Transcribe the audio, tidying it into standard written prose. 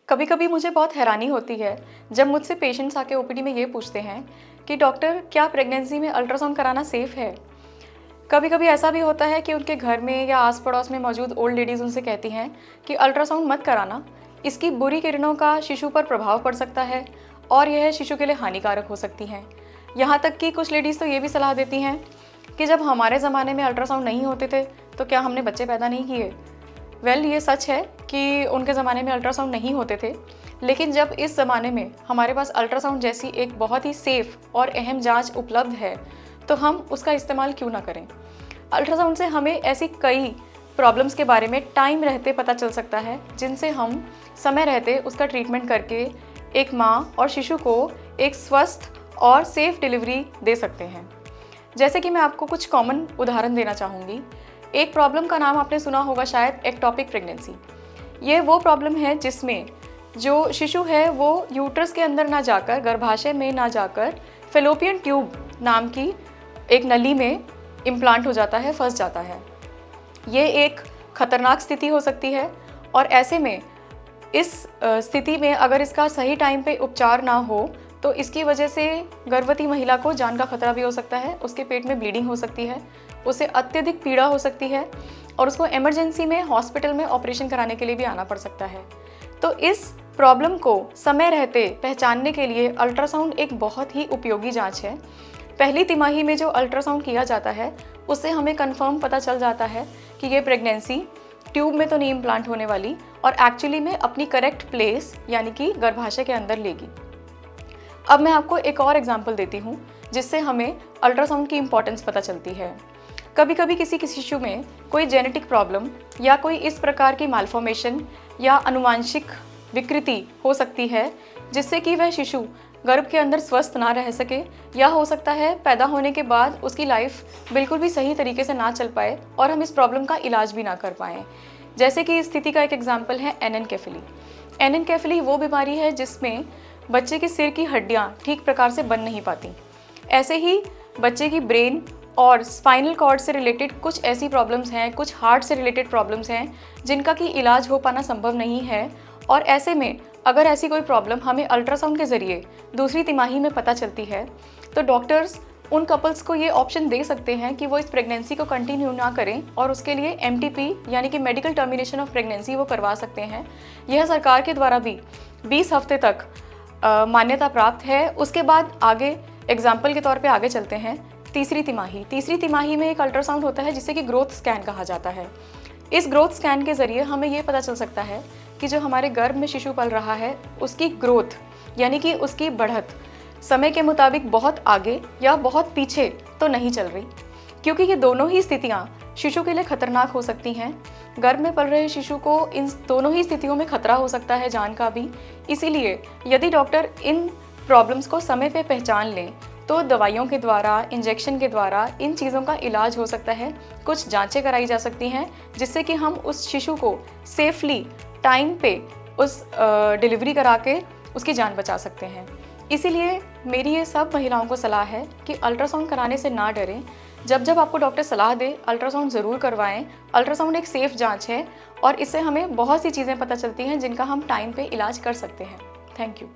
कभी कभी मुझे बहुत हैरानी होती है जब मुझसे पेशेंट्स आके ओपीडी में ये पूछते हैं कि डॉक्टर क्या प्रेगनेंसी में अल्ट्रासाउंड कराना सेफ़ है। कभी कभी ऐसा भी होता है कि उनके घर में या आस पड़ोस में मौजूद ओल्ड लेडीज़ उनसे कहती हैं कि अल्ट्रासाउंड मत कराना, इसकी बुरी किरणों का शिशु पर प्रभाव पड़ सकता है और यह शिशु के लिए हानिकारक हो सकती हैं। यहाँ तक कि कुछ लेडीज़ तो ये भी सलाह देती हैं कि जब हमारे ज़माने में अल्ट्रासाउंड नहीं होते थे तो क्या हमने बच्चे पैदा नहीं किए। ये सच है कि उनके ज़माने में अल्ट्रासाउंड नहीं होते थे, लेकिन जब इस ज़माने में हमारे पास अल्ट्रासाउंड जैसी एक बहुत ही सेफ़ और अहम जांच उपलब्ध है तो हम उसका इस्तेमाल क्यों ना करें। अल्ट्रासाउंड से हमें ऐसी कई प्रॉब्लम्स के बारे में टाइम रहते पता चल सकता है जिनसे हम समय रहते उसका ट्रीटमेंट करके एक माँ और शिशु को एक स्वस्थ और सेफ़ डिलीवरी दे सकते हैं। जैसे कि मैं आपको कुछ कॉमन उदाहरण देना चाहूँगी। एक प्रॉब्लम का नाम आपने सुना होगा शायद, एक्टोपिक प्रेगनेंसी। ये वो प्रॉब्लम है जिसमें जो शिशु है वो यूट्रस के अंदर ना जाकर, गर्भाशय में ना जाकर, फेलोपियन ट्यूब नाम की एक नली में इम्प्लांट हो जाता है, फंस जाता है। ये एक खतरनाक स्थिति हो सकती है और ऐसे में इस स्थिति में अगर इसका सही टाइम पे उपचार ना हो तो इसकी वजह से गर्भवती महिला को जान का खतरा भी हो सकता है, उसके पेट में ब्लीडिंग हो सकती है, उसे अत्यधिक पीड़ा हो सकती है और उसको इमरजेंसी में हॉस्पिटल में ऑपरेशन कराने के लिए भी आना पड़ सकता है। तो इस प्रॉब्लम को समय रहते पहचानने के लिए अल्ट्रासाउंड एक बहुत ही उपयोगी जांच है। पहली तिमाही में जो अल्ट्रासाउंड किया जाता है उससे हमें कंफर्म पता चल जाता है कि ये प्रेगनेंसी ट्यूब में तो नहीं इम्प्लांट होने वाली और एक्चुअली में अपनी करेक्ट प्लेस यानी कि गर्भाशय के अंदर लेगी। अब मैं आपको एक और एग्जांपल देती हूँ जिससे हमें अल्ट्रासाउंड की इम्पोर्टेंस पता चलती है। कभी कभी किसी शिशु में कोई जेनेटिक प्रॉब्लम या कोई इस प्रकार की मालफॉर्मेशन या आनुवांशिक विकृति हो सकती है जिससे कि वह शिशु गर्भ के अंदर स्वस्थ ना रह सके, या हो सकता है पैदा होने के बाद उसकी लाइफ बिल्कुल भी सही तरीके से ना चल पाए और हम इस प्रॉब्लम का इलाज भी ना कर पाएँ। जैसे कि इस स्थिति का एक एग्जाम्पल है एनेनकेफेली। एनेनकेफेली वो बीमारी है जिसमें बच्चे के सिर की हड्डियाँ ठीक प्रकार से बन नहीं पाती। ऐसे ही बच्चे की ब्रेन और स्पाइनल कॉर्ड से रिलेटेड कुछ ऐसी प्रॉब्लम्स हैं, कुछ हार्ट से रिलेटेड प्रॉब्लम्स हैं जिनका कि इलाज हो पाना संभव नहीं है। और ऐसे में अगर ऐसी कोई प्रॉब्लम हमें अल्ट्रासाउंड के ज़रिए दूसरी तिमाही में पता चलती है तो डॉक्टर्स उन कपल्स को ये ऑप्शन दे सकते हैं कि वो इस प्रेगनेंसी को कंटिन्यू ना करें और उसके लिए MTP यानी कि मेडिकल टर्मिनेशन ऑफ प्रेगनेंसी वो करवा सकते हैं। यह सरकार के द्वारा भी 20 हफ्ते तक मान्यता प्राप्त है। उसके बाद आगे एग्जाम्पल के तौर पे आगे चलते हैं। तीसरी तिमाही में एक अल्ट्रासाउंड होता है जिसे कि ग्रोथ स्कैन कहा जाता है। इस ग्रोथ स्कैन के ज़रिए हमें ये पता चल सकता है कि जो हमारे गर्भ में शिशु पल रहा है उसकी ग्रोथ यानी कि उसकी बढ़त समय के मुताबिक बहुत आगे या बहुत पीछे तो नहीं चल रही, क्योंकि ये दोनों ही स्थितियाँ शिशु के लिए खतरनाक हो सकती हैं। गर्भ में पल रहे शिशु को इन दोनों ही स्थितियों में खतरा हो सकता है जान का भी। इसीलिए यदि डॉक्टर इन प्रॉब्लम्स को समय पे पहचान लें तो दवाइयों के द्वारा, इंजेक्शन के द्वारा इन चीज़ों का इलाज हो सकता है। कुछ जांचें कराई जा सकती हैं जिससे कि हम उस शिशु को सेफली टाइम पे उस डिलीवरी करा के उसकी जान बचा सकते हैं। इसीलिए मेरी ये सब महिलाओं को सलाह है कि अल्ट्रासाउंड कराने से ना डरें। जब आपको डॉक्टर सलाह दे अल्ट्रासाउंड ज़रूर करवाएं। अल्ट्रासाउंड एक सेफ़ जांच है और इससे हमें बहुत सी चीज़ें पता चलती हैं जिनका हम टाइम पे इलाज कर सकते हैं। Thank you.